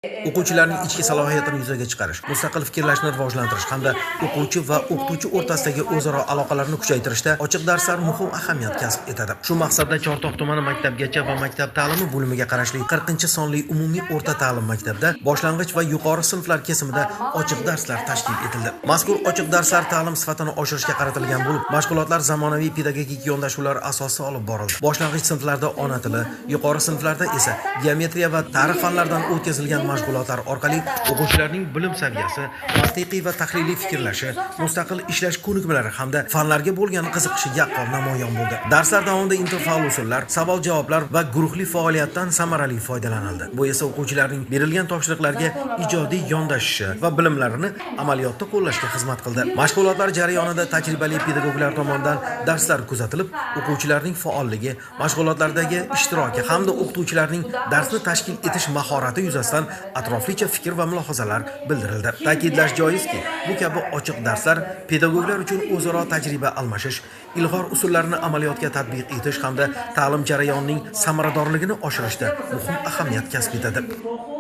O'quvchilarning ichki salohiyatini yuzaga chiqarish, mustaqil fikrlashni rivojlantirish hamda o'quvchi va o'qituvchi o'rtasidagi o'zaro aloqalarni kuchaytirishda ochiq darslar muhim ahamiyat kasb etadi. Shu maqsadda Chortoq tumani maktabgacha va maktab ta'limi bo'limiga qarashli 40-sonli umumiy o'rta ta'lim maktabida boshlang'ich va yuqori sinflar kesimida ochiq darslar tashkil etildi. Mazkur ochiq darslar ta'lim sifatini oshirishga qaratilgan bo'lib, mashg'ulotlar zamonaviy pedagogik yondashuvlar asosida olib borildi. Boshlang'ich sinflarda ona tili, yuqori sinflarda esa geometriya va tarix fanlaridan o'tkazilgan mashg'ulotlar orqali o'quvchilarning bilim saviyasi, mantiqiy va tahliliy fikrlashi, mustaqil ishlash ko'nikmalari hamda fanlarga bo'lgan qiziqishi yaqqol namoyon bo'ldi. Darslar davomida interfaol usullar, savol-javoblar va guruhli faoliyatdan samarali foydalanildi. Bu esa o'quvchilarning berilgan topshiriqlarga ijodiy yondashishi va bilimlarini amaliyotda qo'llashga xizmat qildi. Mashg'ulotlar jarayonida tajribali pedagoglar tomonidan darslar kuzatilib, o'quvchilarning faolligi, mashg'ulotlardagi ishtiroki hamda o'qituvchilarning darsni tashkil etish mahorati yuzasidan atroflicha fikr va mulohazalar bildirildi. Ta'kidlash joizki, bu kabi ochiq darslar pedagoglar uchun o'zaro tajriba almashish, ilg'or usullarni amaliyotga tatbiq etish hamda ta'lim jarayonining samaradorligini oshirishda muhim ahamiyat kasb etadi.